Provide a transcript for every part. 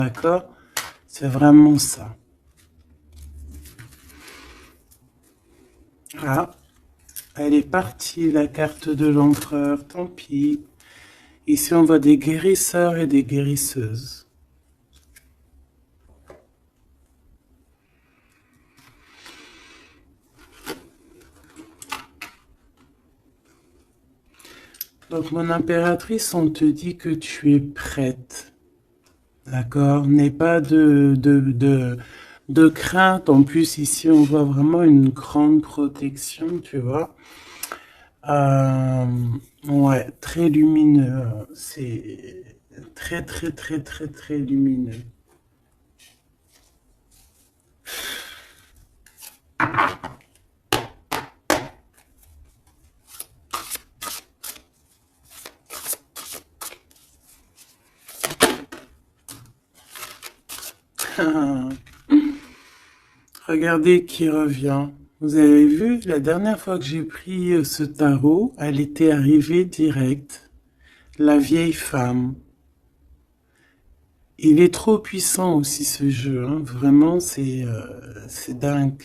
D'accord? C'est vraiment ça. Ah, elle est partie, la carte de l'empereur, tant pis. Ici, on voit des guérisseurs et des guérisseuses. Donc, mon impératrice, on te dit que tu es prête. D'accord? N'aie pas de crainte. En plus, ici, on voit vraiment une grande protection, tu vois. Euh, ouais, très lumineux. C'est très, très, très, très, très lumineux. Regardez qui revient. Vous avez vu, la dernière fois que j'ai pris ce tarot, elle était arrivée direct. La vieille femme. Il est trop puissant aussi ce jeu, hein. Vraiment, c'est dingue.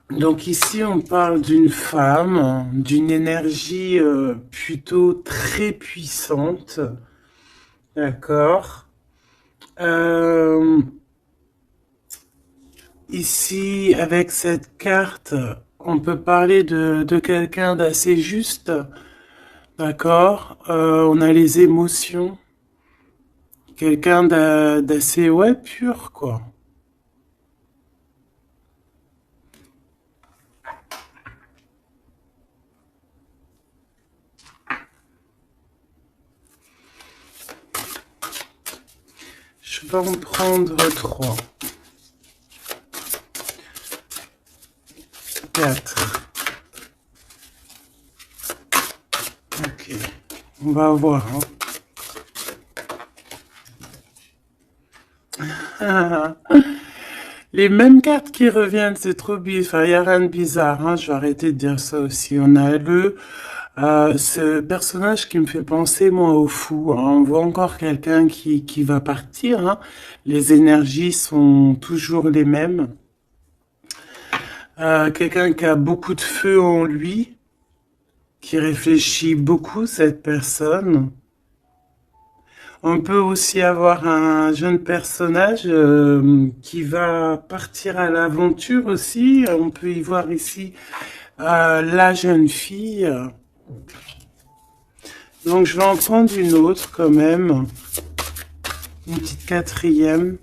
Donc ici, on parle d'une femme, d'une énergie plutôt très puissante. D'accord. Euh, Ici, avec cette carte, on peut parler de quelqu'un d'assez juste. D'accord. On a les émotions. Quelqu'un d'assez, ouais, pur, quoi. Je vais en prendre 3, 4. Ok. On va voir, hein. Les mêmes cartes qui reviennent, c'est trop bizarre. Enfin, il n'y a rien de bizarre, hein. Je vais arrêter de dire ça aussi. On a ce personnage qui me fait penser, moi, au fou, hein. On voit encore quelqu'un qui va partir, hein. Les énergies sont toujours les mêmes. Quelqu'un qui a beaucoup de feu en lui, qui réfléchit beaucoup, cette personne. On peut aussi avoir un jeune personnage qui va partir à l'aventure aussi. On peut y voir ici la jeune fille. Donc je vais en prendre une autre quand même. Une petite quatrième.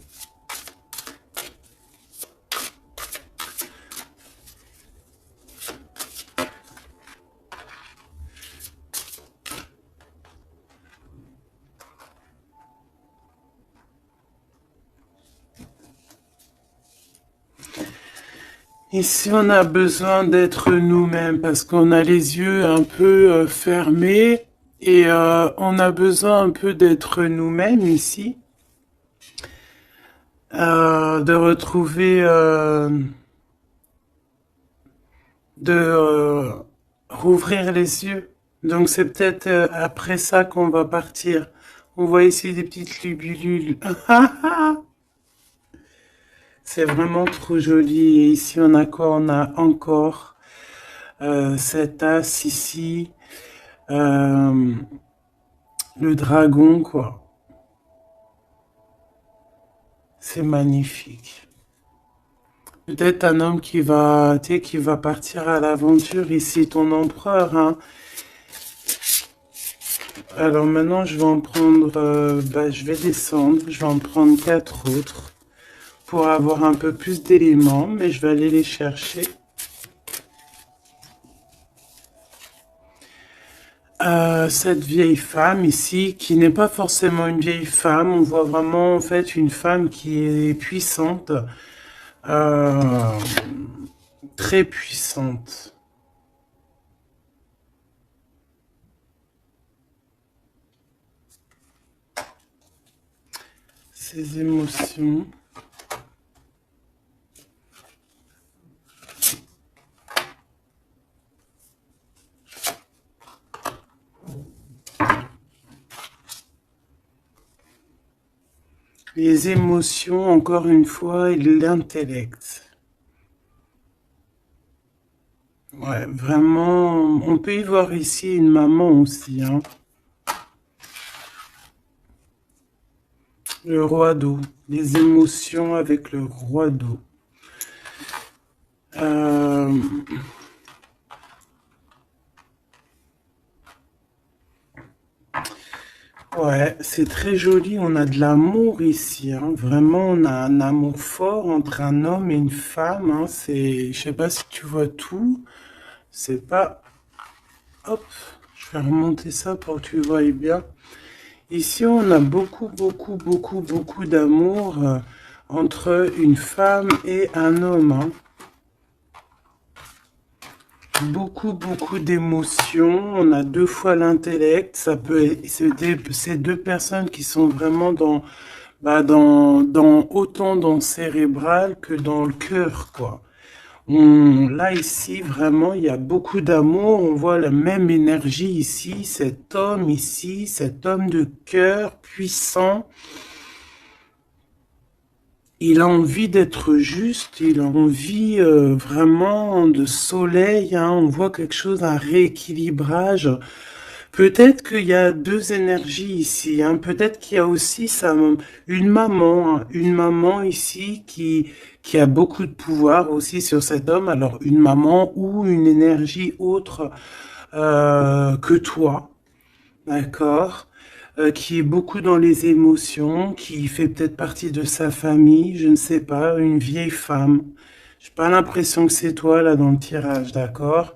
Ici, on a besoin d'être nous-mêmes parce qu'on a les yeux un peu fermés et on a besoin un peu d'être nous-mêmes ici, de retrouver, de rouvrir les yeux. Donc c'est peut-être après ça qu'on va partir. On voit ici des petites lubilules. C'est vraiment trop joli. Et ici, on a quoi? On a encore cet as ici. Euh, le dragon, quoi. C'est magnifique. Peut-être un homme tu sais, qui va partir à l'aventure ici, ton empereur, hein. Alors maintenant, je vais en prendre, je vais descendre, je vais en prendre 4 autres pour avoir un peu plus d'éléments, mais je vais aller les chercher. Cette vieille femme ici, qui n'est pas forcément une vieille femme, on voit vraiment en fait une femme qui est puissante, euh, très puissante. Ses émotions. Les émotions, encore une fois, et l'intellect. Ouais, vraiment, on peut y voir ici une maman aussi, hein. Le roi d'eau. Les émotions avec le roi d'eau. Euh, ouais, c'est très joli. On a de l'amour ici, hein. Vraiment, on a un amour fort entre un homme et une femme, hein. C'est, je sais pas si tu vois tout. C'est pas... Hop, je vais remonter ça pour que tu voyes bien. Ici, on a beaucoup d'amour entre une femme et un homme, hein. Beaucoup d'émotions. On a deux fois l'intellect. Ça peut être, c'est deux personnes qui sont vraiment dans, autant dans le cérébral que dans le cœur, quoi. Là, ici, vraiment, il y a beaucoup d'amour. On voit la même énergie ici. Cet homme de cœur puissant. Il a envie d'être juste, il a envie vraiment de soleil, hein. On voit quelque chose, un rééquilibrage. Peut-être qu'il y a deux énergies ici, hein. Peut-être qu'il y a aussi une maman, hein. Une maman ici qui a beaucoup de pouvoir aussi sur cet homme. Alors une maman ou une énergie autre que toi. D'accord, qui est beaucoup dans les émotions, qui fait peut-être partie de sa famille, je ne sais pas, une vieille femme. J'ai pas l'impression que c'est toi là dans le tirage, d'accord?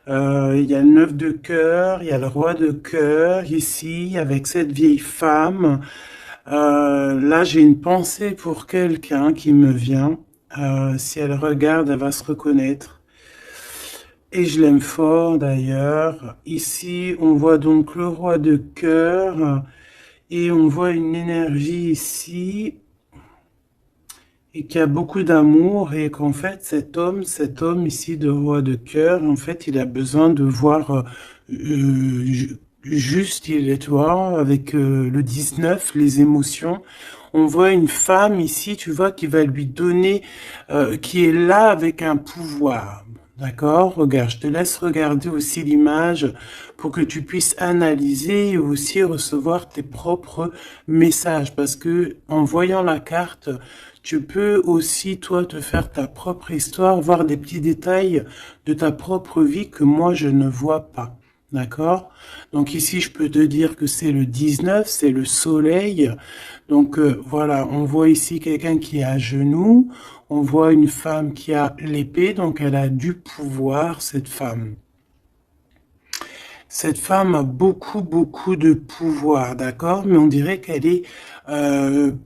Il y a le neuf de cœur, il y a le roi de cœur ici avec cette vieille femme. Là, j'ai une pensée pour quelqu'un qui me vient. Si elle regarde, elle va se reconnaître. Et je l'aime fort d'ailleurs. Ici, on voit donc le roi de cœur et on voit une énergie ici et qui a beaucoup d'amour et qu'en fait cet homme ici de roi de cœur, en fait, il a besoin de voir juste, il est, tu vois, avec le 19, les émotions. On voit une femme ici, tu vois, qui va lui donner, qui est là avec un pouvoir. D'accord? Regarde, je te laisse regarder aussi l'image pour que tu puisses analyser et aussi recevoir tes propres messages. Parce que en voyant la carte, tu peux aussi, toi, te faire ta propre histoire, voir des petits détails de ta propre vie que moi, je ne vois pas. D'accord? Donc ici, je peux te dire que c'est le 19, c'est le soleil. Donc voilà, on voit ici quelqu'un qui est à genoux. On voit une femme qui a l'épée, donc elle a du pouvoir, cette femme. Cette femme a beaucoup de pouvoir, d'accord? Mais on dirait qu'elle est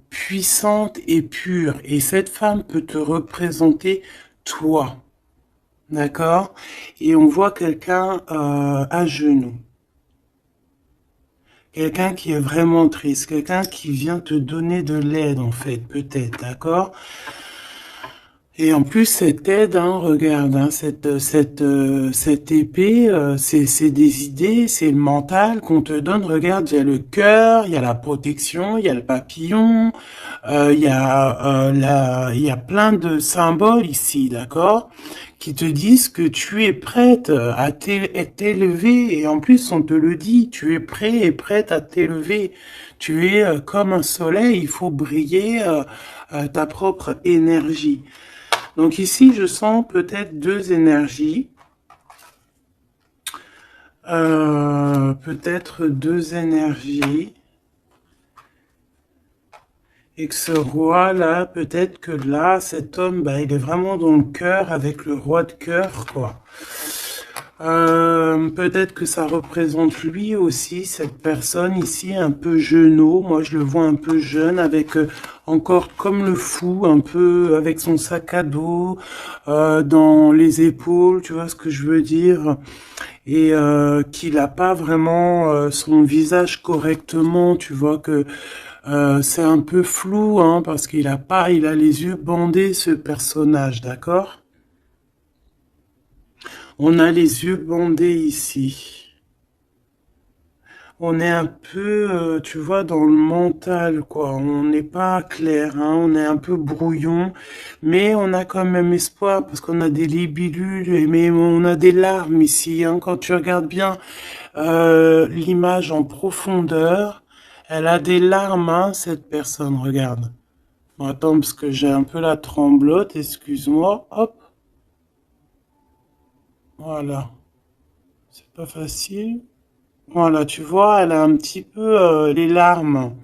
puissante et pure. Et cette femme peut te représenter toi, d'accord? Et on voit quelqu'un à genoux. Quelqu'un qui est vraiment triste, quelqu'un qui vient te donner de l'aide en fait, peut-être, d'accord? Et en plus, cette aide, hein, regarde, hein, cette épée, c'est des idées, c'est le mental qu'on te donne. Regarde, il y a le cœur, il y a la protection, il y a le papillon, il y a plein de symboles ici, d'accord, qui te disent que tu es prête à t'élever. Et en plus, on te le dit, tu es prêt et prête à t'élever. Tu es comme un soleil, il faut briller ta propre énergie. Donc ici, je sens peut-être deux énergies. Peut-être deux énergies. Et que ce roi-là, peut-être que là, cet homme, bah, il est vraiment dans le cœur avec le roi de cœur, quoi. Peut-être que ça représente lui aussi, cette personne ici, un peu jeuneau. Moi, je le vois un peu jeune, avec encore comme le fou, un peu avec son sac à dos dans les épaules, tu vois ce que je veux dire? Et qu'il n'a pas vraiment son visage correctement, tu vois que c'est un peu flou, hein, parce il a les yeux bandés, ce personnage, d'accord? On a les yeux bandés ici. on est un peu, tu vois, dans le mental, quoi. On n'est pas clair, hein, on est un peu brouillon, mais on a quand même espoir parce qu'on a des libellules, mais on a des larmes ici, hein. Quand tu regardes bien l'image en profondeur, elle a des larmes, hein, cette personne, regarde. Bon, attends, parce que j'ai un peu la tremblote, excuse-moi. Hop, voilà. C'est pas facile. Voilà, tu vois, elle a un petit peu les larmes.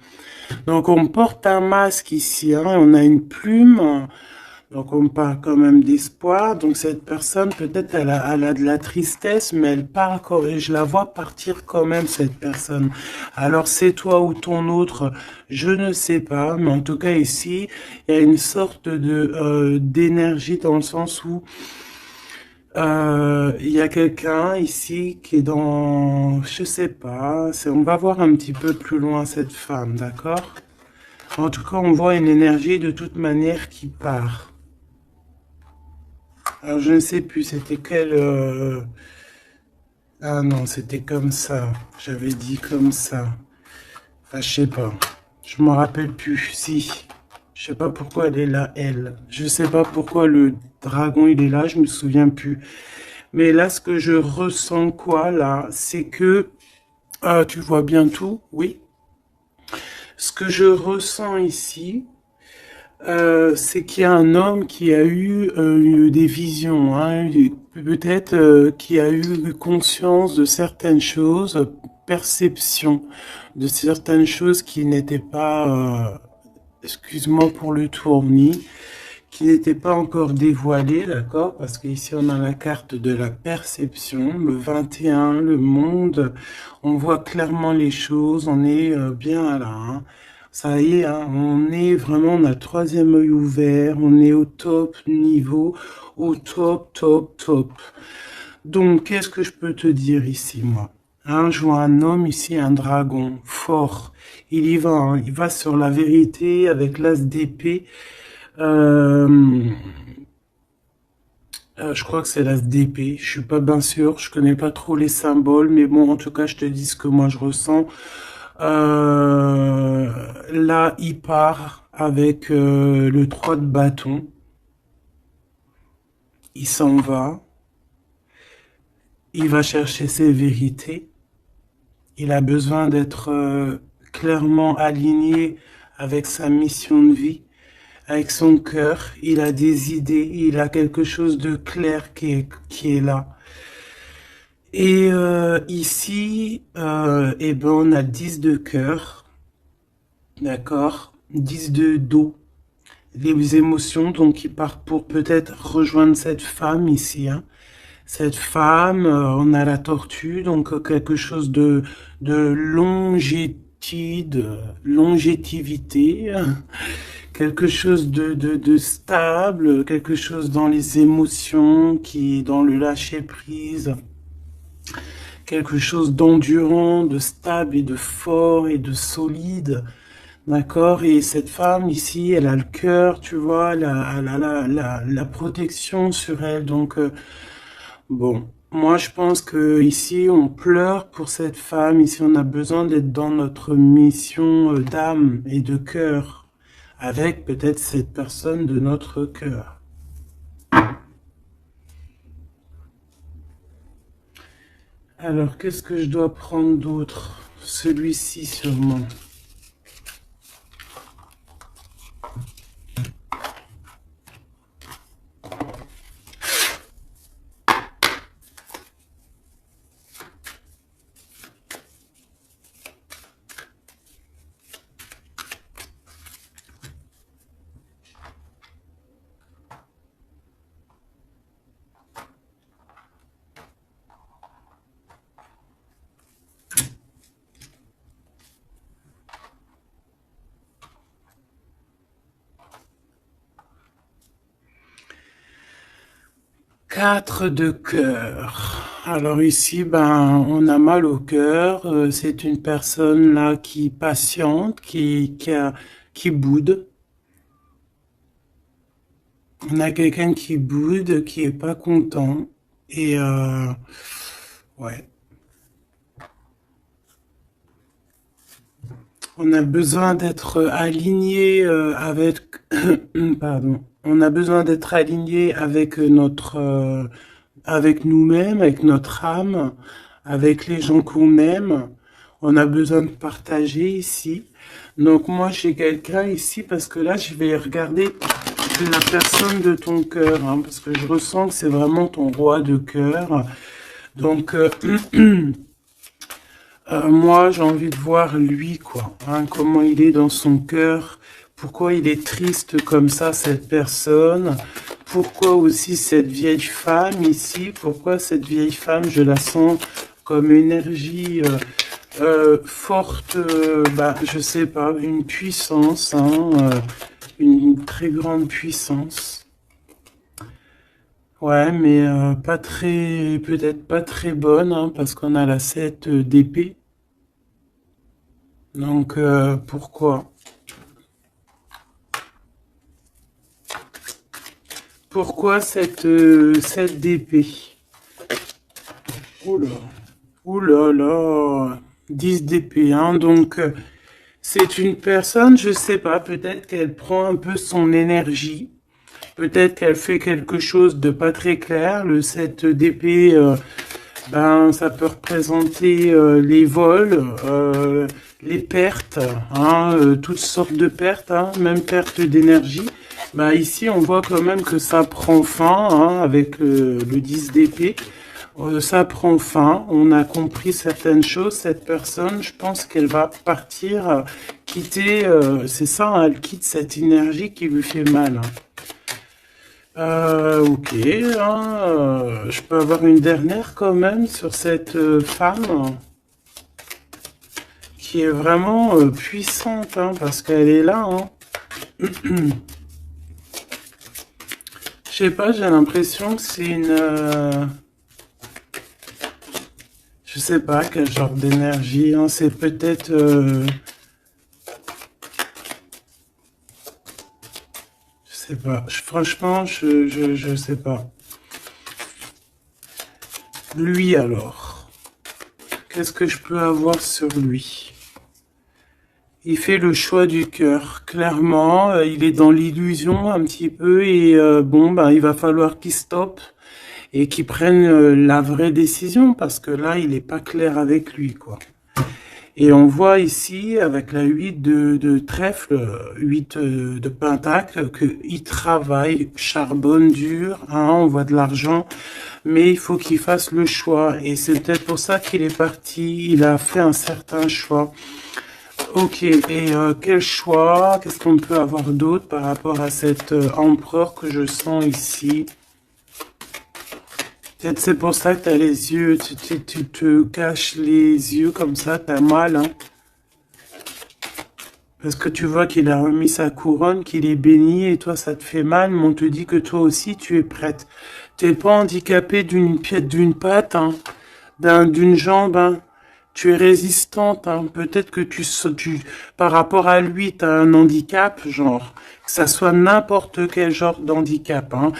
Donc on porte un masque ici, hein, on a une plume, donc on parle quand même d'espoir. Donc cette personne, peut-être elle a de la tristesse, mais elle part quand et je la vois partir quand même, cette personne. Alors c'est toi ou ton autre, je ne sais pas, mais en tout cas ici, il y a une sorte de d'énergie dans le sens où il y a quelqu'un ici qui est dans, je sais pas, on va voir un petit peu plus loin cette femme, d'accord? En tout cas, on voit une énergie de toute manière qui part. Alors, je ne sais plus, c'était quel... Ah non, c'était comme ça. J'avais dit comme ça. Enfin, je sais pas. Je m'en rappelle plus. Si. Je sais pas pourquoi elle est là, elle. Je sais pas pourquoi le dragon, il est là, je me souviens plus. Mais là, ce que je ressens, quoi, là, c'est que... Ah, tu vois bien tout? Oui. Ce que je ressens ici, c'est qu'il y a un homme qui a eu des visions, hein, peut-être qui a eu conscience de certaines choses, perception de certaines choses qui n'étaient pas, excuse-moi pour le tournis, qui n'étaient pas encore dévoilées, d'accord? Parce qu'ici on a la carte de la perception, le 21, le monde, on voit clairement les choses, on est bien là, hein. Ça y est, hein, on est vraiment, on a le troisième œil ouvert, on est au top niveau, au top, top, top. Donc, qu'est-ce que je peux te dire ici, moi? Hein, je vois un homme ici, un dragon, fort. Il y va, hein, il va sur la vérité avec l'as d'épée. Euh, je crois que c'est l'as d'épée. Je suis pas bien sûr, je connais pas trop les symboles, mais bon, en tout cas, je te dis ce que moi je ressens. Là, il part avec le 3 de bâton. Il s'en va. Il va chercher ses vérités. Il a besoin d'être clairement aligné avec sa mission de vie, avec son cœur. Il a des idées. Il a quelque chose de clair qui est là. Et ici, eh ben, on a 10 de cœur, d'accord? 10 de dos. Les émotions, donc il part pour peut-être rejoindre cette femme ici, hein. Cette femme, on a la tortue, donc quelque chose de longévité, quelque chose de stable, quelque chose dans les émotions, qui dans le lâcher prise, quelque chose d'endurant, de stable et de fort et de solide. D'accord? Et cette femme ici, elle a le cœur, tu vois, la protection sur elle. Donc, bon, moi je pense que ici, on pleure pour cette femme. Ici, on a besoin d'être dans notre mission d'âme et de cœur, avec peut-être cette personne de notre cœur. Alors, qu'est-ce que je dois prendre d'autre? Celui-ci sûrement. Quatre de cœur. Alors ici, ben, on a mal au cœur. C'est une personne là qui patiente, qui boude. On a quelqu'un qui boude, qui est pas content. Et ouais. On a besoin d'être aligné avec, pardon, on a besoin d'être aligné avec avec nous-mêmes, avec notre âme, avec les gens qu'on aime. On a besoin de partager ici. Donc moi j'ai quelqu'un ici parce que là je vais regarder la personne de ton cœur, hein, parce que je ressens que c'est vraiment ton roi de cœur. Donc moi j'ai envie de voir lui quoi, hein, comment il est dans son cœur, pourquoi il est triste comme ça cette personne, pourquoi aussi cette vieille femme ici, pourquoi cette vieille femme je la sens comme énergie forte, bah, je sais pas, une puissance, hein, une très grande puissance. Ouais, mais pas très, peut-être pas très bonne, hein, parce qu'on a la 7 d'épée. Donc, pourquoi? Pourquoi cette d'épée? Oula, oula là, 10 d'épée, hein, donc... c'est une personne, je sais pas, peut-être qu'elle prend un peu son énergie, peut-être qu'elle fait quelque chose de pas très clair. Le 7 d'épée, ben, ça peut représenter les vols, les pertes, hein, toutes sortes de pertes, hein, même perte d'énergie. Ben, ici, on voit quand même que ça prend fin, hein, avec le 10 d'épée. Ça prend fin, on a compris certaines choses. Cette personne, je pense qu'elle va partir, quitter, c'est ça, hein, elle quitte cette énergie qui lui fait mal. Ok, hein, je peux avoir une dernière quand même sur cette femme qui est vraiment puissante, hein, parce qu'elle est là. Hein. Je sais pas, j'ai l'impression que c'est une... je sais pas quel genre d'énergie, hein, c'est peut-être... je sais pas, franchement, je sais pas. Lui alors, qu'est-ce que je peux avoir sur lui? Il fait le choix du cœur, clairement, il est dans l'illusion un petit peu et bon, ben, il va falloir qu'il stoppe et qu'il prenne la vraie décision parce que là, il n'est pas clair avec lui, quoi. Et on voit ici, avec la 8 de trèfle, 8 de pentacle, qu'il travaille, charbonne dur, hein, on voit de l'argent, mais il faut qu'il fasse le choix. Et c'est peut-être pour ça qu'il est parti, il a fait un certain choix. Ok, et quel choix? Qu'est-ce qu'on peut avoir d'autre par rapport à cet empereur que je sens ici? Peut-être c'est pour ça que tu as les yeux, tu te caches les yeux comme ça, t'as mal, hein? Parce que tu vois qu'il a remis sa couronne, qu'il est béni, et toi ça te fait mal, mais on te dit que toi aussi tu es prête. T'es pas handicapé d'une pièce, d'une patte, hein, d'une jambe, hein. Tu es résistante, hein. Peut-être que par rapport à lui, tu as un handicap, genre, que ça soit n'importe quel genre d'handicap, hein.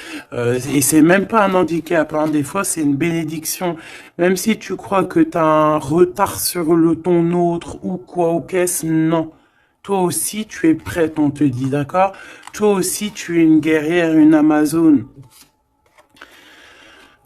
Et c'est même pas un handicap, hein. Des fois, c'est une bénédiction. Même si tu crois que tu as un retard sur ton autre ou quoi, ou qu'est-ce, non. Toi aussi, tu es prête, on te dit, d'accord? Toi aussi, tu es une guerrière, une Amazone.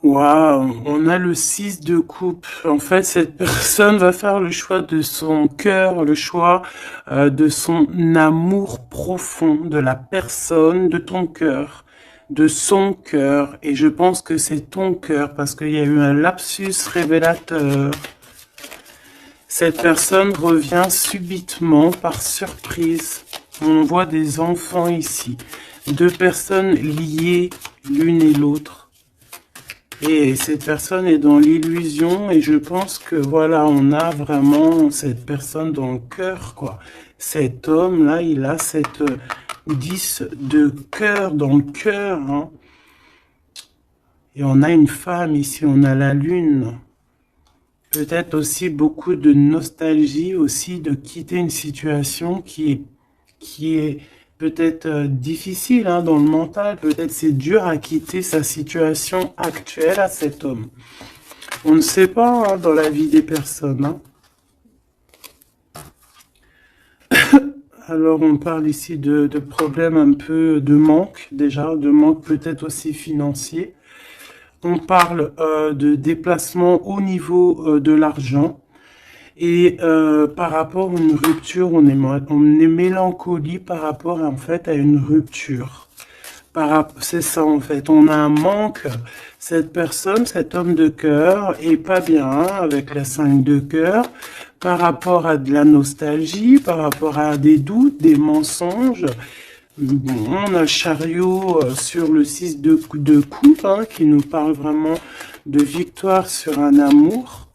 Waouh, on a le 6 de coupe. En fait, cette personne va faire le choix de son cœur, le choix de son amour profond, de la personne, de ton cœur, de son cœur. Et je pense que c'est ton cœur parce qu'il y a eu un lapsus révélateur. Cette personne revient subitement par surprise. On voit des enfants ici. Deux personnes liées l'une et l'autre. Et cette personne est dans l'illusion et je pense que voilà, on a vraiment cette personne dans le cœur, quoi. Cet homme-là, il a cette 10 de cœur dans le cœur, hein. Et on a une femme ici, on a la lune. Peut-être aussi beaucoup de nostalgie aussi de quitter une situation qui est peut-être difficile, hein, dans le mental. Peut-être c'est dur à quitter sa situation actuelle à cet homme. On ne sait pas, hein, dans la vie des personnes, hein. Alors, on parle ici de problèmes un peu de manque, déjà, de manque peut-être aussi financier. On parle de déplacement au niveau de l'argent. Et par rapport à une rupture, on est mélancolie par rapport en fait à une rupture. C'est ça en fait, on a un manque. Cette personne, cet homme de cœur est pas bien avec la 5 de cœur par rapport à de la nostalgie, par rapport à des doutes, des mensonges. Bon, on a le chariot sur le 6 de coupe qui nous parle vraiment de victoire sur un amour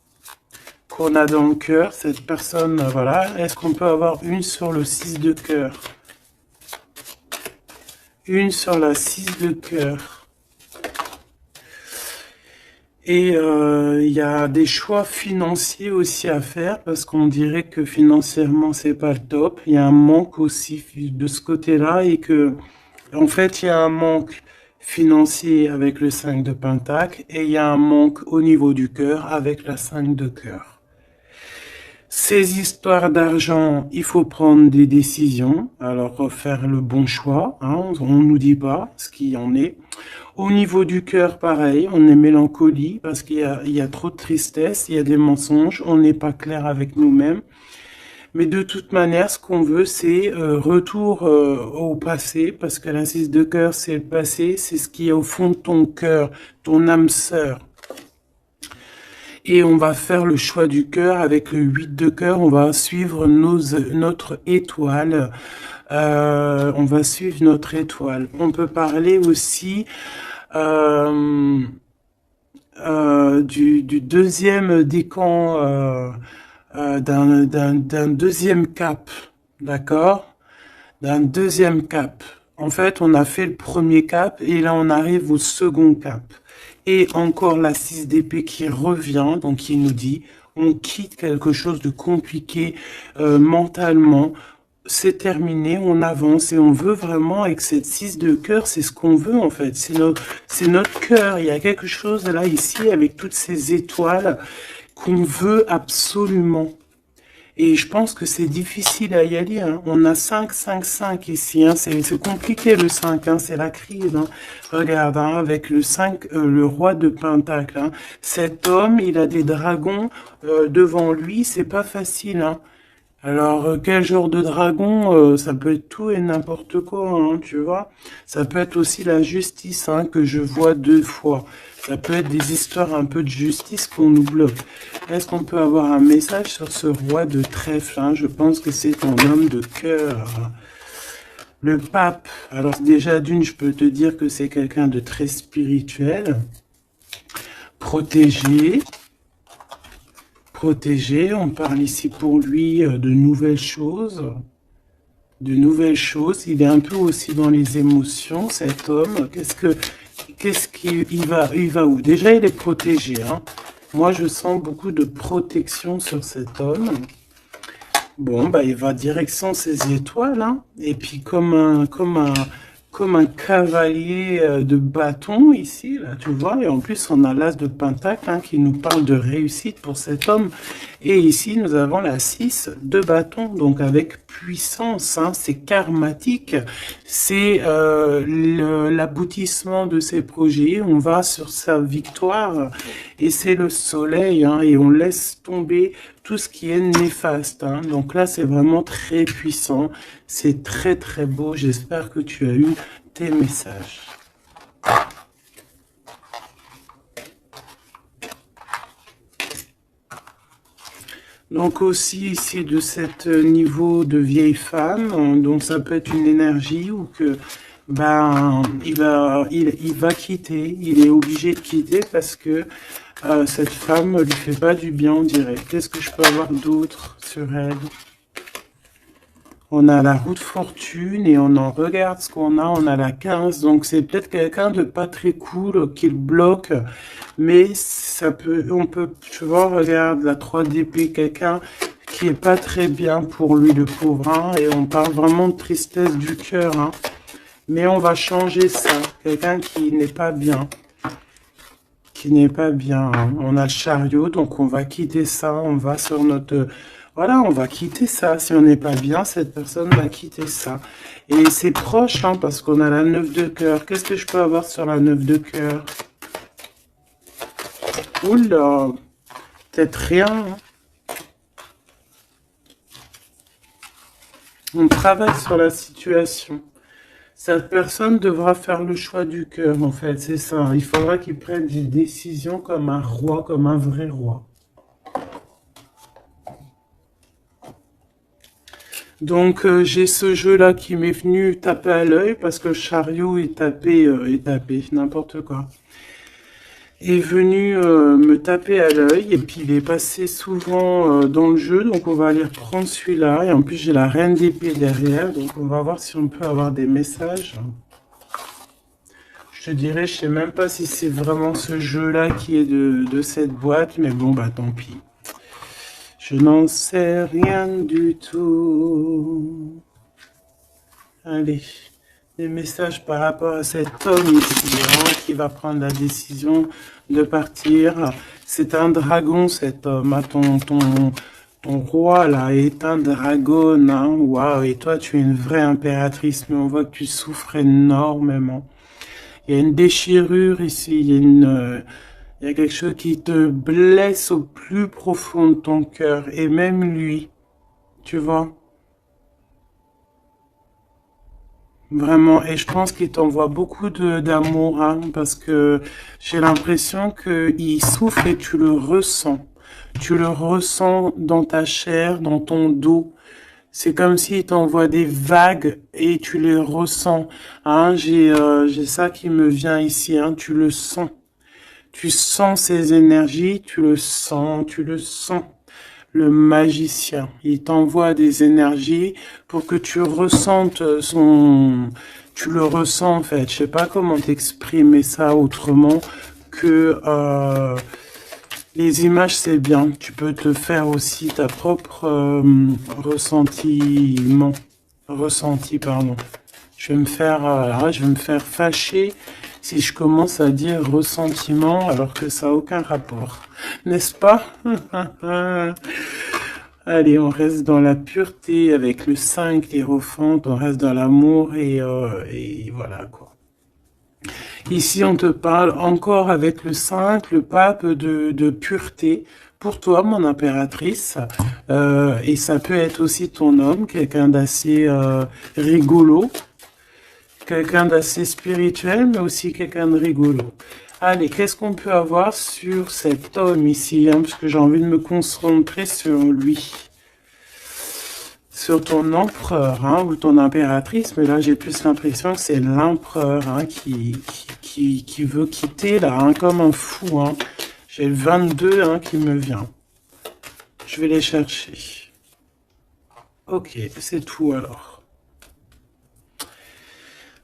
qu'on a dans le cœur. Cette personne, voilà, est-ce qu'on peut avoir une sur le 6 de cœur? Une sur la 6 de cœur. Et il y a des choix financiers aussi à faire parce qu'on dirait que financièrement c'est pas le top. Il y a un manque aussi de ce côté-là et que en fait il y a un manque financier avec le 5 de pentacle et il y a un manque au niveau du cœur avec la 5 de cœur. Ces histoires d'argent, il faut prendre des décisions, alors faire le bon choix, on nous dit pas ce qu'il en est. Au niveau du cœur, pareil, on est mélancolie parce il y a trop de tristesse, il y a des mensonges, on n'est pas clair avec nous-mêmes. Mais de toute manière, ce qu'on veut, c'est retour au passé, parce que la 6 de cœur, c'est le passé, c'est ce qui est au fond de ton cœur, ton âme sœur. Et on va faire le choix du cœur avec le 8 de cœur. On va suivre notre étoile. On va suivre notre étoile. On peut parler aussi du deuxième décan, d'un deuxième cap. D'accord? D'un deuxième cap. En fait, on a fait le premier cap et là, on arrive au second cap. Et encore la 6 d'épée qui revient, donc qui nous dit, on quitte quelque chose de compliqué mentalement, c'est terminé, on avance et on veut vraiment, avec cette 6 de cœur, c'est ce qu'on veut en fait, c'est notre cœur, il y a quelque chose là, ici, avec toutes ces étoiles qu'on veut absolument. Et je pense que c'est difficile à y aller. On a 5, 5, 5 ici. C'est compliqué le 5. C'est la crise. Regarde, avec le 5, le roi de pentacle. Cet homme, il a des dragons devant lui. C'est pas facile. Alors, quel genre de dragon? Ça peut être tout et n'importe quoi, tu vois. Ça peut être aussi la justice que je vois 2 fois. Ça peut être des histoires un peu de justice qu'on nous bloque. Est-ce qu'on peut avoir un message sur ce roi de trèfle? Je pense que c'est ton homme de cœur. Le pape. Alors déjà d'une, je peux te dire que c'est quelqu'un de très spirituel. Protégé. Protégé. On parle ici pour lui de nouvelles choses. De nouvelles choses. Il est un peu aussi dans les émotions, cet homme. Il va où? Déjà, il est protégé. Moi, je sens beaucoup de protection sur cet homme. Bon, il va direction ses étoiles. Et puis, comme un cavalier de bâton ici, là, tu vois. Et en plus, on a l'as de pentacle qui nous parle de réussite pour cet homme. Et ici, nous avons la 6 de bâton, donc avec puissance. C'est karmatique. C'est l'aboutissement de ses projets. On va sur sa victoire. Et c'est le soleil. Et on laisse tomber tout ce qui est néfaste. Donc là, c'est vraiment très puissant. C'est très, très beau. J'espère que tu as eu tes messages. Donc aussi ici de cet niveau de vieille femme, donc ça peut être une énergie ou que il va quitter, il est obligé de quitter parce que cette femme lui fait pas du bien, on dirait. Qu'est-ce que je peux avoir d'autre sur elle? On a la roue de fortune et on en regarde ce qu'on a. On a la 15, donc c'est peut-être quelqu'un de pas très cool qui le bloque, mais on peut, tu vois, regarde la 3 d'épée, quelqu'un qui est pas très bien pour lui, le pauvre, et on parle vraiment de tristesse du cœur, mais on va changer ça. Quelqu'un qui n'est pas bien. Qui n'est pas bien. On a le chariot, donc on va quitter ça, on va sur notre Voilà, on va quitter ça. Si on n'est pas bien, cette personne va quitter ça. Et c'est proche, hein, parce qu'on a la 9 de cœur. Qu'est-ce que je peux avoir sur la 9 de cœur? Oula, peut-être rien, hein. On travaille sur la situation. Cette personne devra faire le choix du cœur, en fait, c'est ça. Il faudra qu'il prenne des décisions comme un roi, comme un vrai roi. Donc j'ai ce jeu-là qui m'est venu taper à l'œil parce que le chariot est tapé, n'importe quoi. Est venu me taper à l'œil et puis il est passé souvent dans le jeu, donc on va aller reprendre celui-là. Et en plus j'ai la reine d'épée derrière, donc on va voir si on peut avoir des messages. Je te dirais, je sais même pas si c'est vraiment ce jeu-là qui est de cette boîte, mais bon bah tant pis. Je n'en sais rien du tout. Allez, des messages par rapport à cet homme ici, hein, qui va prendre la décision de partir. C'est un dragon, cet homme. Ah, ton roi, là, est un dragon. Hein. Waouh, et toi, tu es une vraie impératrice, mais on voit que tu souffres énormément. Il y a une déchirure ici, il y a quelque chose qui te blesse au plus profond de ton cœur, et même lui, tu vois. Vraiment, et je pense qu'il t'envoie beaucoup d'amour, hein, parce que j'ai l'impression qu'il souffre et tu le ressens. Tu le ressens dans ta chair, dans ton dos. C'est comme s'il t'envoie des vagues et tu les ressens. Hein, j'ai ça qui me vient ici, hein, tu le sens. Tu sens ses énergies, tu le sens, tu le sens. Le magicien, il t'envoie des énergies pour que tu ressentes son... Tu le ressens en fait. Je sais pas comment t'exprimer ça autrement que les images c'est bien. Tu peux te faire aussi ta propre ressenti, pardon. Je vais me faire fâcher si je commence à dire ressentiment alors que ça n'a aucun rapport. N'est-ce pas? Allez, on reste dans la pureté avec le 5, l'hiérophante, on reste dans l'amour et voilà quoi. Ici, on te parle encore avec le 5, le pape de pureté. Pour toi, mon impératrice, et ça peut être aussi ton homme, quelqu'un d'assez rigolo, quelqu'un d'assez spirituel, mais aussi quelqu'un de rigolo. Allez, qu'est-ce qu'on peut avoir sur cet homme ici, hein, parce que j'ai envie de me concentrer sur lui. Sur ton empereur, hein, ou ton impératrice, mais là j'ai plus l'impression que c'est l'empereur, hein, qui veut quitter là, hein, comme un fou. Hein. J'ai le 22 hein, qui me vient. Je vais les chercher. Ok, c'est tout alors.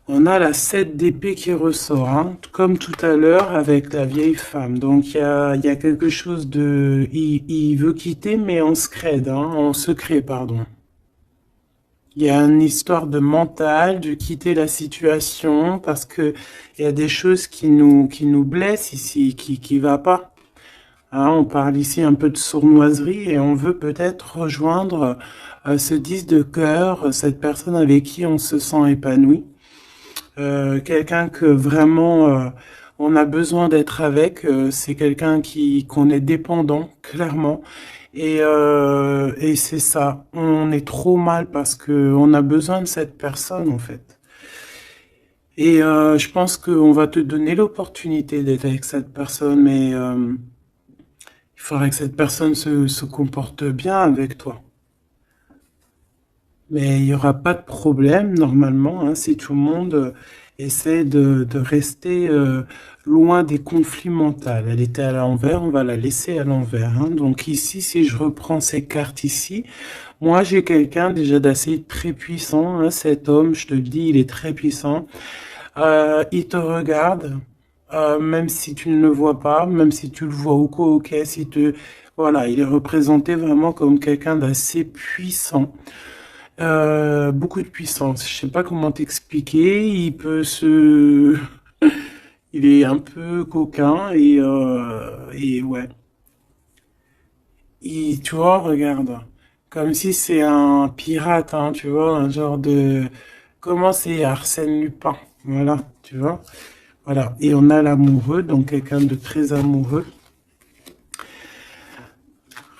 On a la 7 d'épée qui ressort, hein, comme tout à l'heure avec la vieille femme. Donc il y a quelque chose de... Il veut quitter, mais en secret, hein, en secret, pardon. Il y a une histoire de mental, de quitter la situation, parce que il y a des choses qui nous blessent ici, qui va pas. Hein, on parle ici un peu de sournoiserie et on veut peut-être rejoindre ce 10 de cœur, cette personne avec qui on se sent épanoui. Quelqu'un que vraiment on a besoin d'être avec, c'est quelqu'un qu'on est dépendant, clairement. Et c'est ça, on est trop mal parce que on a besoin de cette personne en fait. Et je pense qu'on va te donner l'opportunité d'être avec cette personne, mais il faudrait que cette personne se comporte bien avec toi. Mais il n'y aura pas de problème normalement, hein, si tout le monde essaie de rester loin des conflits mentaux. Elle était à l'envers, on va la laisser à l'envers. Hein. Donc ici, si je reprends ces cartes ici, moi j'ai quelqu'un déjà d'assez très puissant. Hein, cet homme, je te le dis, il est très puissant. Il te regarde, même si tu ne le vois pas, même si tu le vois au co, ok, si tu... Voilà, il est représenté vraiment comme quelqu'un d'assez puissant. Beaucoup de puissance. Je sais pas comment t'expliquer. Il peut se... Il est un peu coquin et ouais. Tu vois, regarde. Comme si c'est un pirate, hein, tu vois, un genre de... Comment c'est Arsène Lupin? Voilà, tu vois. Voilà. Et on a l'amoureux, donc quelqu'un de très amoureux.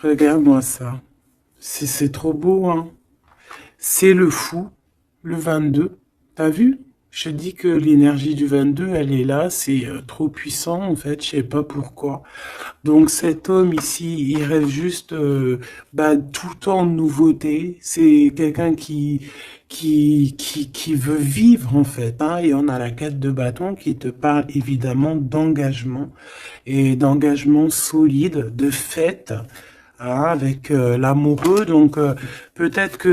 Regarde-moi ça. C'est trop beau, hein. C'est le fou, le 22. T'as vu? Je te dis que l'énergie du 22, elle est là. C'est trop puissant, en fait. Je sais pas pourquoi. Donc cet homme ici, il rêve juste bah, tout le temps de nouveauté. C'est quelqu'un qui veut vivre en fait. Hein, et on a la 4 de bâton qui te parle évidemment d'engagement et d'engagement solide, de fête. Hein, avec l'amoureux, donc peut-être que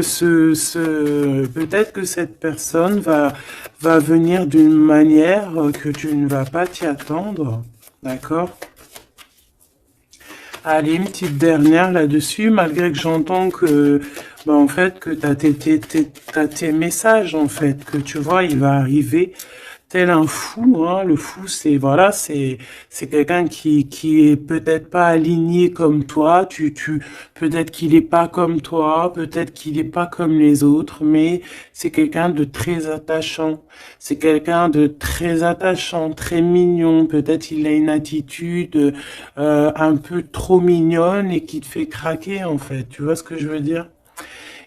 peut-être que cette personne va venir d'une manière que tu ne vas pas t'y attendre, d'accord? Allez, une petite dernière là-dessus, malgré que j'entends que, bah, en fait, que t'as tes messages, en fait, que tu vois, il va arriver tel un fou, hein. Le fou, c'est, voilà, c'est quelqu'un qui est peut-être pas aligné comme toi, peut-être qu'il est pas comme toi, peut-être qu'il est pas comme les autres, mais c'est quelqu'un de très attachant. C'est quelqu'un de très attachant, très mignon. Peut-être il a une attitude un peu trop mignonne et qui te fait craquer en fait. Tu vois ce que je veux dire?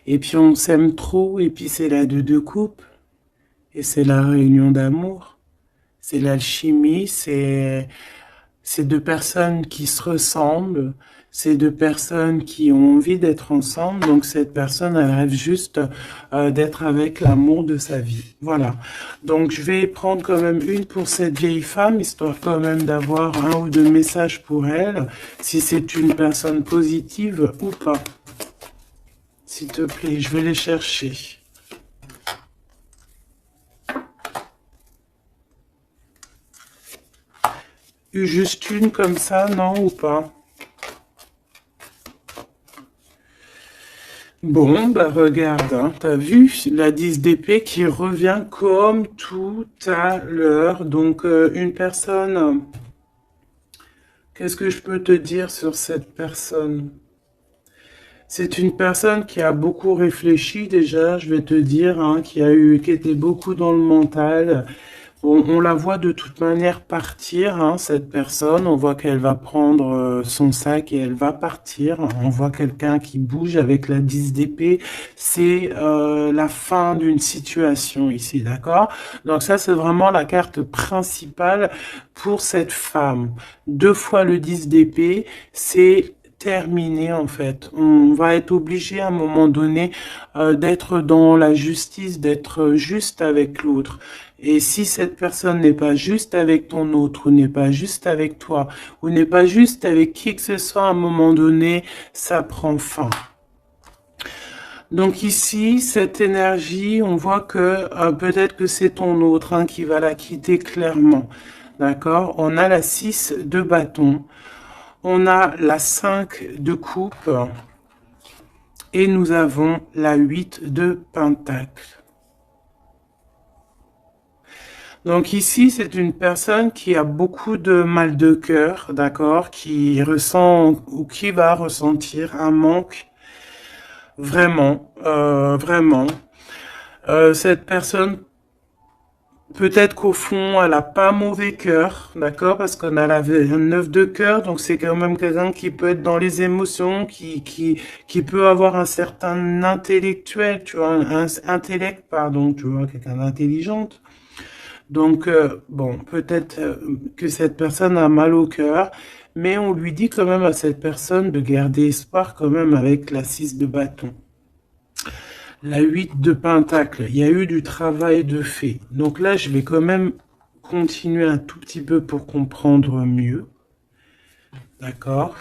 Et puis on s'aime trop et puis c'est la deux de coupe et c'est la réunion d'amour. C'est l'alchimie, c'est deux personnes qui se ressemblent, c'est deux personnes qui ont envie d'être ensemble. Donc cette personne, elle rêve juste d'être avec l'amour de sa vie. Voilà. Donc je vais prendre quand même une pour cette vieille femme, histoire quand même d'avoir un ou deux messages pour elle, si c'est une personne positive ou pas. S'il te plaît, je vais les chercher. Juste une comme ça, non ou pas? Bon, bah regarde, hein, t'as vu la 10 d'épée qui revient comme tout à l'heure. Donc une personne, qu'est-ce que je peux te dire sur cette personne? C'est une personne qui a beaucoup réfléchi déjà, je vais te dire, hein, qui était beaucoup dans le mental. On la voit de toute manière partir, hein, cette personne. On voit qu'elle va prendre son sac et elle va partir. On voit quelqu'un qui bouge avec la 10 d'épée. C'est la fin d'une situation ici, d'accord? Donc ça, c'est vraiment la carte principale pour cette femme. Deux fois le 10 d'épée, c'est terminé en fait. On va être obligé à un moment donné d'être dans la justice, d'être juste avec l'autre. Et si cette personne n'est pas juste avec ton autre, ou n'est pas juste avec toi, ou n'est pas juste avec qui que ce soit à un moment donné, ça prend fin. Donc ici, cette énergie, on voit que peut-être que c'est ton autre hein, qui va la quitter clairement. D'accord? On a la 6 de bâton. On a la 5 de coupe. Et nous avons la 8 de pentacle. Donc ici, c'est une personne qui a beaucoup de mal de cœur, d'accord, qui ressent ou qui va ressentir un manque vraiment, vraiment. Cette personne, peut-être qu'au fond, elle a pas mauvais cœur, d'accord, parce qu'on a la 9 de cœur, donc c'est quand même quelqu'un qui peut être dans les émotions, qui peut avoir un certain intellectuel, tu vois, un intellect, pardon, tu vois, quelqu'un d'intelligente. Donc, bon, peut-être que cette personne a mal au cœur, mais on lui dit quand même à cette personne de garder espoir quand même avec la 6 de bâton. La 8 de pentacle, il y a eu du travail de fait. Donc là, je vais quand même continuer un tout petit peu pour comprendre mieux. D'accord?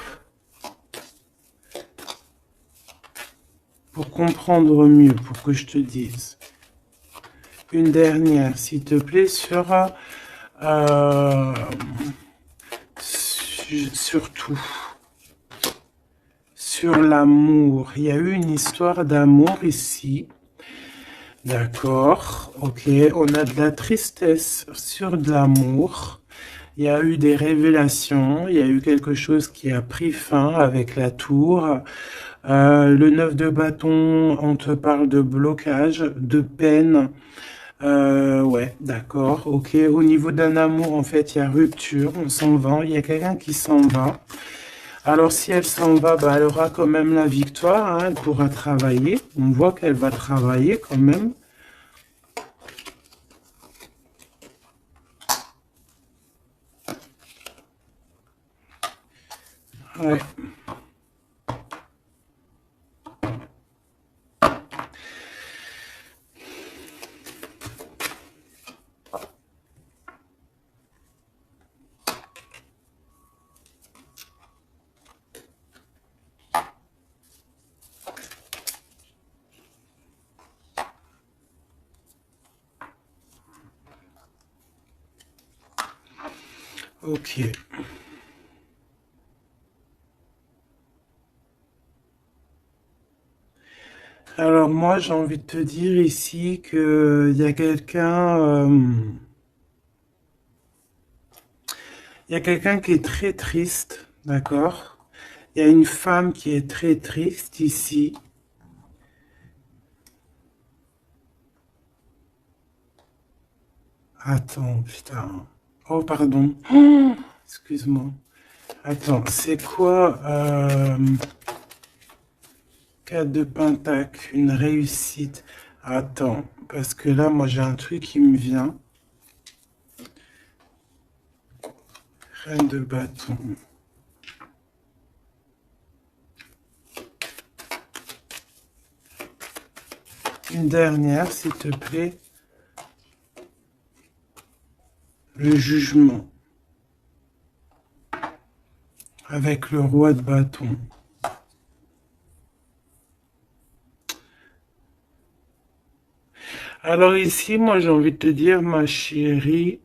Pour comprendre mieux, pour que je te dise. Une dernière, s'il te plaît, sur surtout sur l'amour. Il y a eu une histoire d'amour ici. D'accord, ok. On a de la tristesse sur de l'amour. Il y a eu des révélations, il y a eu quelque chose qui a pris fin avec la tour. Le 9 de bâton, on te parle de blocage, de peine. Ouais, d'accord, ok. Au niveau d'un amour, en fait, il y a rupture, on s'en va. Il y a quelqu'un qui s'en va. Alors, si elle s'en va, bah, elle aura quand même la victoire, hein, elle pourra travailler. On voit qu'elle va travailler quand même. Ouais. Ok. Alors moi, j'ai envie de te dire ici que il y a quelqu'un qui est très triste, d'accord? Il y a une femme qui est très triste ici. Attends, putain. Oh, pardon. Oh, excuse-moi. Attends, c'est quoi 4 de pentacle, une réussite. Attends, parce que là, moi, j'ai un truc qui me vient. Reine de bâton. Une dernière, s'il te plaît. Le jugement. Avec le roi de bâton. Alors ici, moi, j'ai envie de te dire, ma chérie,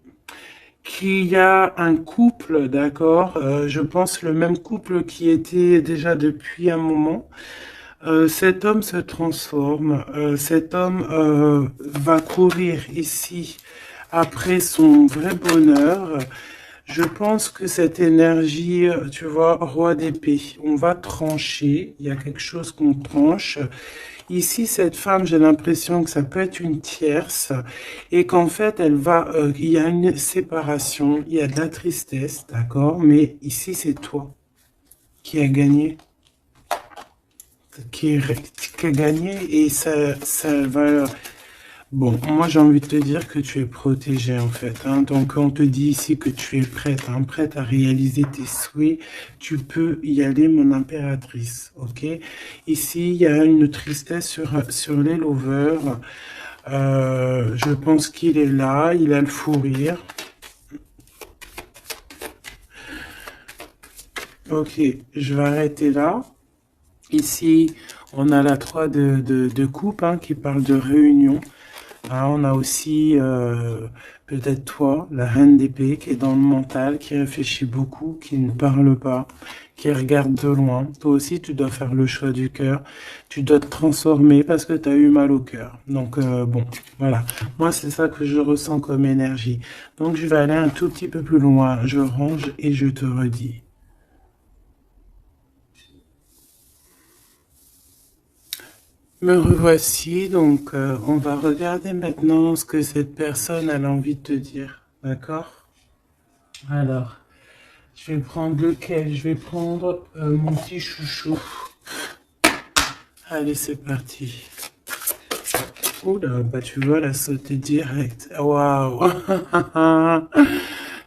qu'il y a un couple, d'accord, je pense le même couple qui était déjà depuis un moment. Cet homme se transforme, cet homme va courir ici après son vrai bonheur. Je pense que cette énergie, tu vois, roi d'épée, on va trancher, il y a quelque chose qu'on tranche. Ici, cette femme, j'ai l'impression que ça peut être une tierce et qu'en fait, il y a une séparation, il y a de la tristesse, d'accord? Mais ici, c'est toi qui as gagné, qui a gagné et ça va. Bon, moi j'ai envie de te dire que tu es protégée en fait, hein. Donc on te dit ici que tu es prête, hein, prête à réaliser tes souhaits. Tu peux y aller, mon impératrice, ok? Ici, il y a une tristesse sur les lovers. Je pense qu'il est là, il a le fou rire. Ok, je vais arrêter là. Ici, on a la 3 de coupe hein, qui parle de réunion. Ah, on a aussi peut-être toi, la reine d'épée, qui est dans le mental, qui réfléchit beaucoup, qui ne parle pas, qui regarde de loin. Toi aussi, tu dois faire le choix du cœur. Tu dois te transformer parce que tu as eu mal au cœur. Donc, bon, voilà. Moi, c'est ça que je ressens comme énergie. Donc, je vais aller un tout petit peu plus loin. Je range et je te redis. Me revoici, donc on va regarder maintenant ce que cette personne a envie de te dire, d'accord? Alors, je vais prendre lequel? Je vais prendre mon petit chouchou. Allez, c'est parti. Oula, bah tu vois, la sauter direct. Waouh!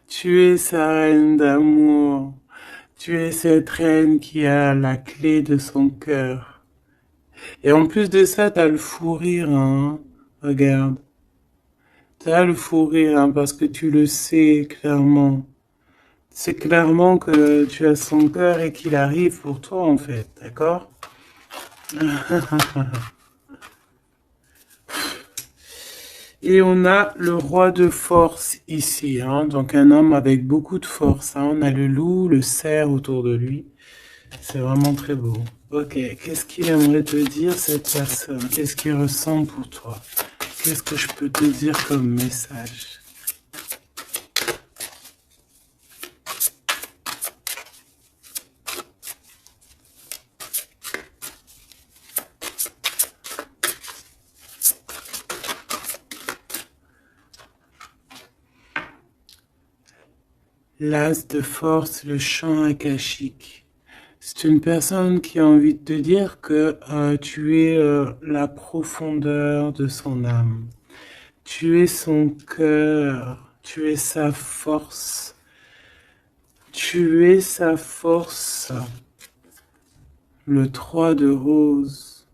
Tu es sa reine d'amour. Tu es cette reine qui a la clé de son cœur. Et en plus de ça, t'as le fou rire, hein? Regarde. T'as le fou rire, hein, parce que tu le sais clairement. C'est clairement que tu as son cœur et qu'il arrive pour toi, en fait, d'accord? Et on a le roi de force ici, hein, donc un homme avec beaucoup de force. Hein. On a le loup, le cerf autour de lui. C'est vraiment très beau. Ok, qu'est-ce qu'il aimerait te dire, cette personne? Qu'est-ce qu'il ressent pour toi? Qu'est-ce que je peux te dire comme message? L'as de force, le champ akashique. C'est une personne qui a envie de te dire que tu es la profondeur de son âme. Tu es son cœur. Tu es sa force. Tu es sa force. Le 3 de rose.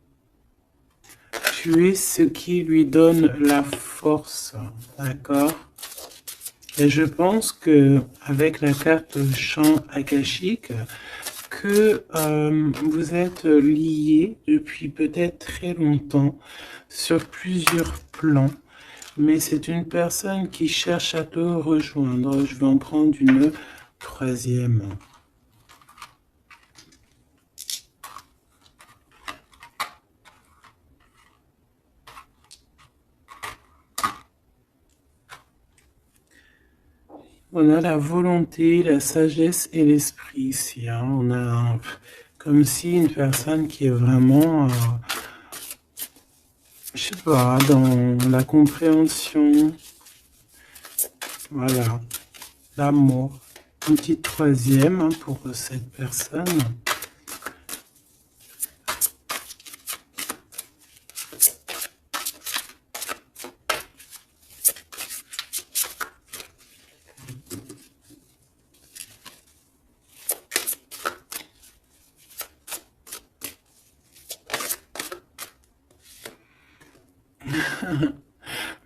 Tu es ce qui lui donne la force. D'accord? Et je pense que avec la carte champ akashique, que vous êtes liés depuis peut-être très longtemps sur plusieurs plans, mais c'est une personne qui cherche à te rejoindre. Je vais en prendre une troisième. On a la volonté, la sagesse et l'esprit ici. Hein. On a comme si une personne qui est vraiment, je sais pas, dans la compréhension, voilà, l'amour. Une petite troisième hein, pour cette personne.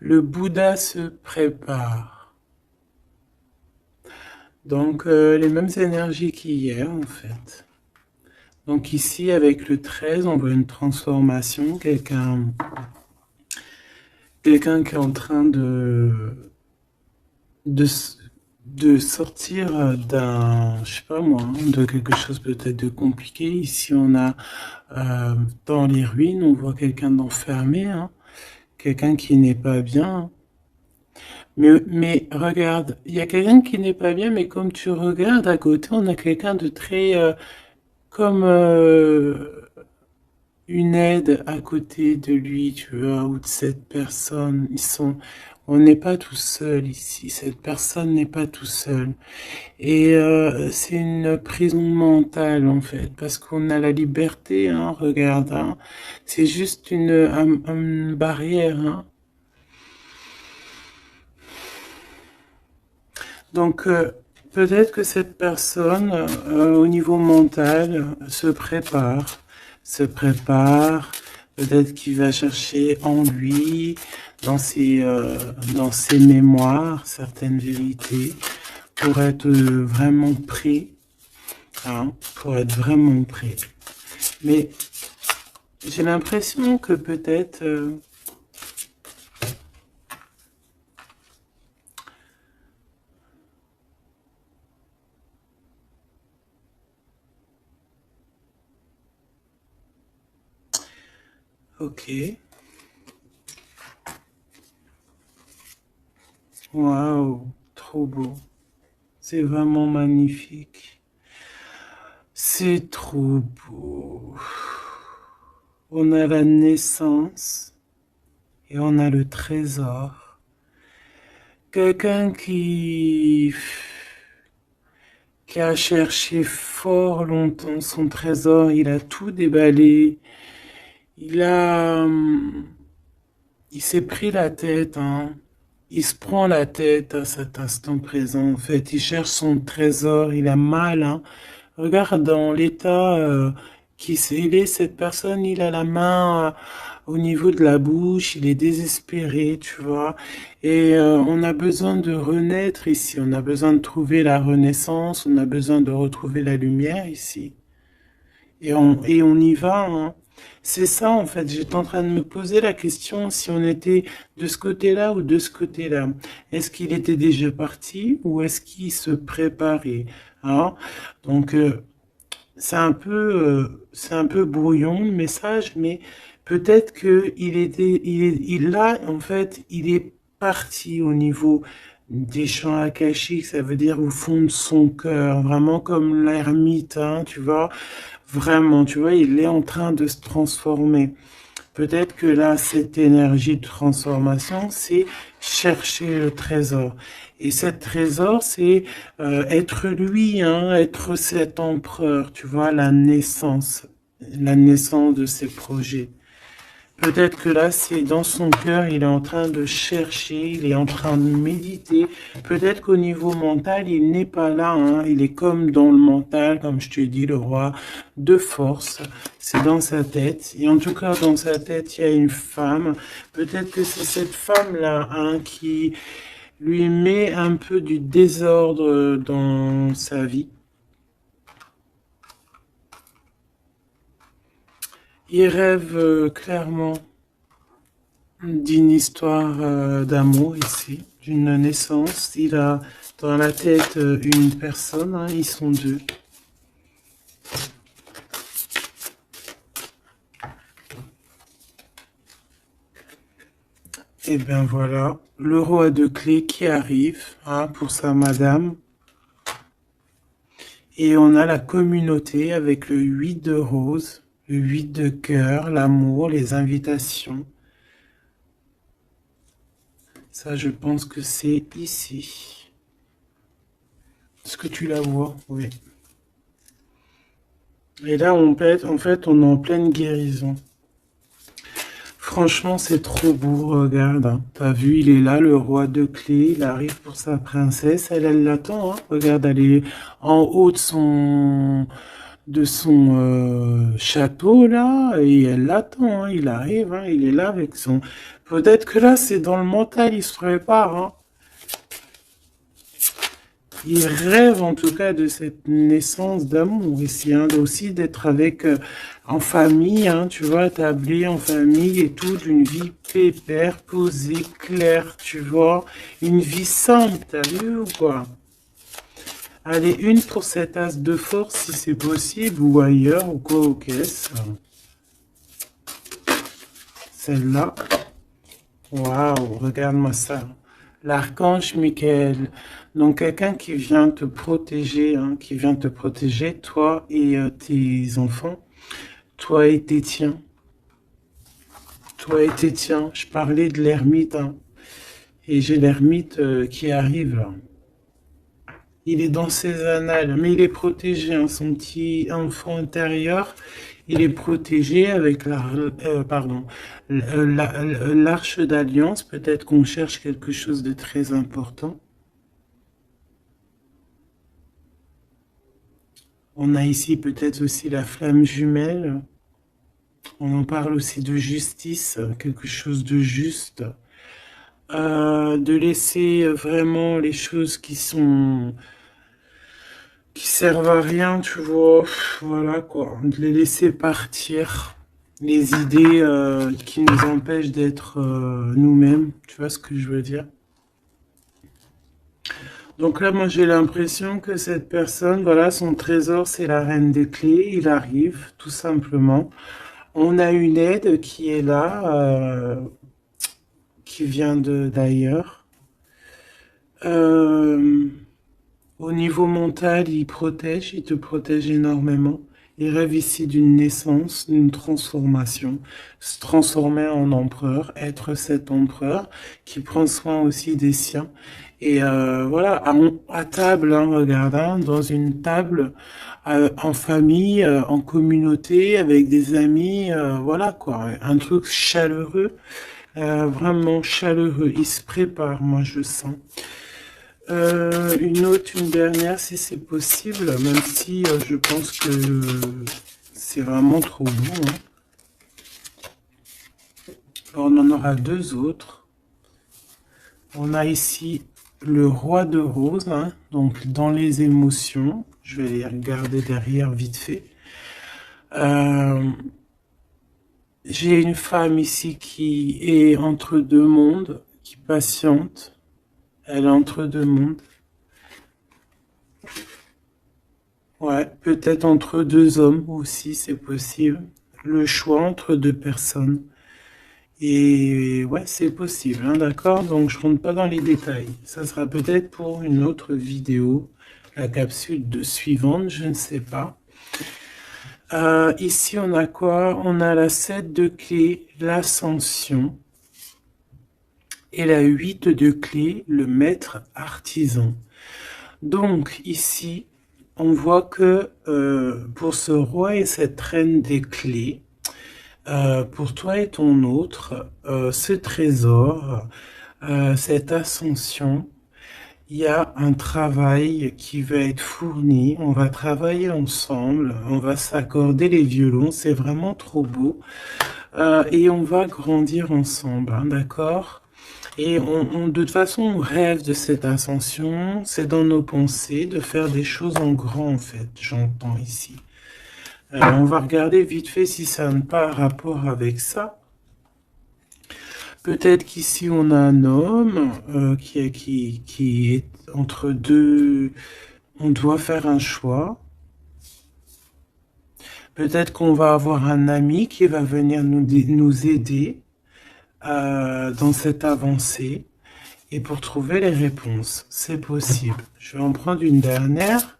Le Bouddha se prépare. Donc, les mêmes énergies qu'hier, en fait. Donc ici, avec le 13, on voit une transformation. Quelqu'un qui est en train de sortir d'un, je sais pas moi, hein, de quelque chose peut-être de compliqué. Ici, on a dans les ruines, on voit quelqu'un d'enfermé, hein, quelqu'un qui n'est pas bien. Mais regarde, il y a quelqu'un qui n'est pas bien, mais comme tu regardes à côté, on a quelqu'un de très comme une aide à côté de lui, tu vois, ou de cette personne. On n'est pas tout seul ici. Cette personne n'est pas tout seul. Et c'est une prison mentale en fait, parce qu'on a la liberté, hein, regarde, hein. C'est juste une barrière, hein. Donc peut-être que cette personne, au niveau mental, se prépare. Peut-être qu'il va chercher en lui, dans ses mémoires, certaines vérités, pour être vraiment prêt, hein, pour être vraiment prêt. Mais j'ai l'impression que peut-être ok. Waouh, trop beau. C'est vraiment magnifique. C'est trop beau. On a la naissance et on a le trésor. Quelqu'un qui a cherché fort longtemps son trésor, il a tout déballé. Il s'est pris la tête, hein. Il se prend la tête à cet instant présent. En fait, il cherche son trésor, il a mal, hein. Regarde dans l'état il est, cette personne, il a la main au niveau de la bouche, il est désespéré, tu vois. Et on a besoin de renaître ici, on a besoin de trouver la renaissance, on a besoin de retrouver la lumière ici. Et on y va, hein. C'est ça, en fait. J'étais en train de me poser la question si on était de ce côté-là ou de ce côté-là. Est-ce qu'il était déjà parti ou est-ce qu'il se préparait, hein? Donc, c'est un peu brouillon le message, mais peut-être que là, en fait, il est parti au niveau des champs akashiques, ça veut dire au fond de son cœur, vraiment comme l'ermite, hein, tu vois, vraiment, tu vois, il est en train de se transformer. Peut-être que là, cette énergie de transformation, c'est chercher le trésor. Et cet trésor, c'est être lui, hein, être cet empereur, tu vois, la naissance de ses projets. Peut-être que là, c'est dans son cœur, il est en train de chercher, il est en train de méditer. Peut-être qu'au niveau mental, il n'est pas là, hein. Il est comme dans le mental, comme je te dis, le roi de force. C'est dans sa tête. Et en tout cas, dans sa tête, il y a une femme. Peut-être que c'est cette femme-là, hein, qui lui met un peu du désordre dans sa vie. Il rêve clairement d'une histoire d'amour ici, d'une naissance. Il a dans la tête une personne, hein, ils sont deux. Et bien voilà, le roi de clés qui arrive, hein, pour sa madame. Et on a la communauté avec le 8 de rose, le 8 de cœur, l'amour, les invitations. Ça, je pense que c'est ici. Est-ce que tu la vois? Oui. Et là, en fait, on est en pleine guérison. Franchement, c'est trop beau, regarde. Hein. T'as vu, il est là, le roi de clés. Il arrive pour sa princesse. Elle l'attend. Hein. Regarde, elle est en haut de son château, là. Et elle l'attend. Hein. Il arrive. Hein. Il est là avec son... Peut-être que là, c'est dans le mental. Il se prépare. Hein. Il rêve en tout cas de cette naissance d'amour ici, hein, aussi d'être avec en famille, hein, tu vois, établi en famille et tout, d'une vie pépère, posée, claire, tu vois, une vie simple, t'as vu ou quoi? Allez, une pour cette as de force si c'est possible, ou ailleurs, ou quoi aux caisses. Celle-là. Waouh, regarde-moi ça. L'archange Michael. Donc quelqu'un qui vient te protéger, hein, qui vient te protéger, toi et tes enfants, toi et tes tiens. Toi et tes tiens. Je parlais de l'ermite, hein, et j'ai l'ermite qui arrive là. Il est dans ses annales, mais il est protégé, hein, son petit enfant intérieur. Il est protégé avec l'arche d'alliance. Peut-être qu'on cherche quelque chose de très important. On a ici peut-être aussi la flamme jumelle. On en parle aussi de justice, quelque chose de juste. De laisser vraiment les choses qui servent à rien, tu vois, voilà quoi, de les laisser partir, les idées qui nous empêchent d'être nous-mêmes, tu vois ce que je veux dire. Donc là, moi j'ai l'impression que cette personne, voilà, son trésor c'est la reine des clés, il arrive tout simplement. On a une aide qui est là, qui vient d'ailleurs. Au niveau mental, il protège, il te protège énormément. Il rêve ici d'une naissance, d'une transformation, se transformer en empereur, être cet empereur qui prend soin aussi des siens. Et voilà, à table, hein, regarde, hein, dans une table, en famille, en communauté, avec des amis, voilà quoi, un truc chaleureux, vraiment chaleureux. Il se prépare, moi je sens. Une dernière, si c'est possible, même si je pense que c'est vraiment trop beau. Hein. Alors, on en aura deux autres. On a ici le roi de rose, hein, donc dans les émotions. Je vais les regarder derrière vite fait. J'ai une femme ici qui est entre deux mondes, qui patiente. Elle est entre deux mondes. Ouais, peut-être entre deux hommes aussi, c'est possible. Le choix entre deux personnes. Et ouais, c'est possible, hein, d'accord? Donc je rentre pas dans les détails. Ça sera peut-être pour une autre vidéo, la capsule suivante, je ne sais pas. Ici, on a quoi? On a la 7 de clé, l'ascension. Et la 8 de clé, le maître artisan. Donc, ici, on voit que pour ce roi et cette reine des clés, pour toi et ton autre, ce trésor, cette ascension, il y a un travail qui va être fourni, on va travailler ensemble, on va s'accorder les violons, c'est vraiment trop beau, et on va grandir ensemble, hein, d'accord? Et de toute façon, on rêve de cette ascension, c'est dans nos pensées de faire des choses en grand, en fait, j'entends ici. On va regarder vite fait si ça n'a pas rapport avec ça. Peut-être qu'ici on a un homme qui est entre deux. On doit faire un choix. Peut-être qu'on va avoir un ami qui va venir nous aider dans cette avancée et pour trouver les réponses. C'est possible. Je vais en prendre une dernière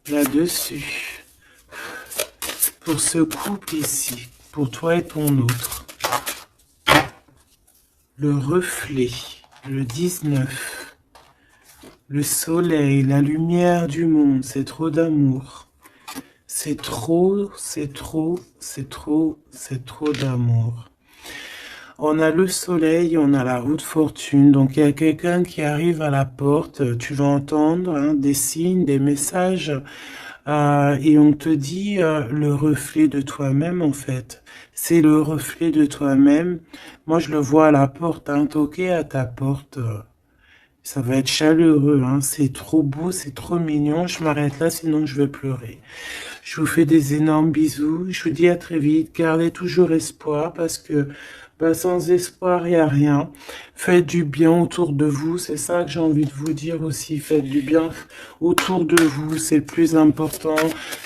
là-dessus. Pour ce couple ici, pour toi et ton autre. Le reflet, le 19, le soleil, la lumière du monde, c'est trop d'amour. C'est trop, c'est trop, c'est trop, c'est trop d'amour. On a le soleil, on a la roue de fortune, donc il y a quelqu'un qui arrive à la porte, tu vas entendre hein, des signes, des messages, et on te dit le reflet de toi-même en fait. C'est le reflet de toi-même. Moi je le vois à la porte, hein, toquer à ta porte. Ça va être chaleureux, hein. C'est trop beau, c'est trop mignon. Je m'arrête là, sinon je vais pleurer. Je vous fais des énormes bisous. Je vous dis à très vite. Gardez toujours espoir parce que sans espoir, il n'y a rien. Faites du bien autour de vous. C'est ça que j'ai envie de vous dire aussi. Faites du bien autour de vous. C'est le plus important.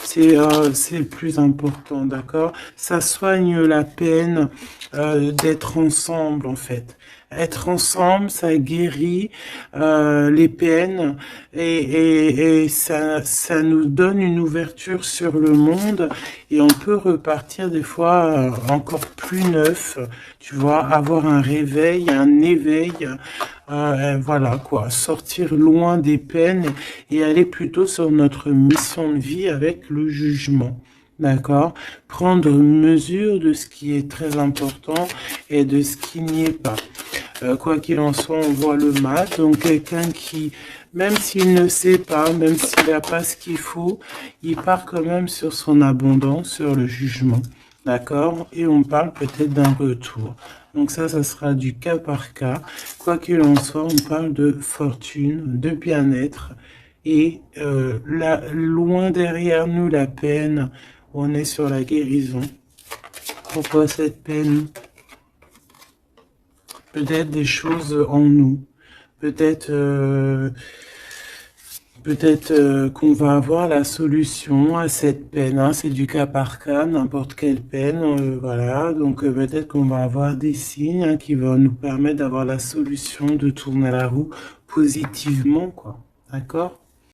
C'est le plus important, d'accord? Ça soigne la peine d'être ensemble, en fait. Être ensemble, ça guérit les peines et ça nous donne une ouverture sur le monde et on peut repartir des fois encore plus neuf, tu vois, avoir un réveil, un éveil, voilà quoi, sortir loin des peines et aller plutôt sur notre mission de vie avec le jugement. D'accord? Prendre mesure de ce qui est très important et de ce qui n'y est pas. Quoi qu'il en soit, on voit le mal. Donc quelqu'un qui, même s'il ne sait pas, même s'il n'a pas ce qu'il faut, il part quand même sur son abondance, sur le jugement. D'accord? Et on parle peut-être d'un retour. Donc ça sera du cas par cas. Quoi qu'il en soit, on parle de fortune, de bien-être. Et loin derrière nous, la peine, on est sur la guérison. Pourquoi cette peine? Peut-être des choses en nous. Peut-être qu'on va avoir la solution à cette peine. Hein. C'est du cas par cas, n'importe quelle peine. Voilà. Donc peut-être qu'on va avoir des signes hein, qui vont nous permettre d'avoir la solution de tourner la roue positivement, quoi. D'accord?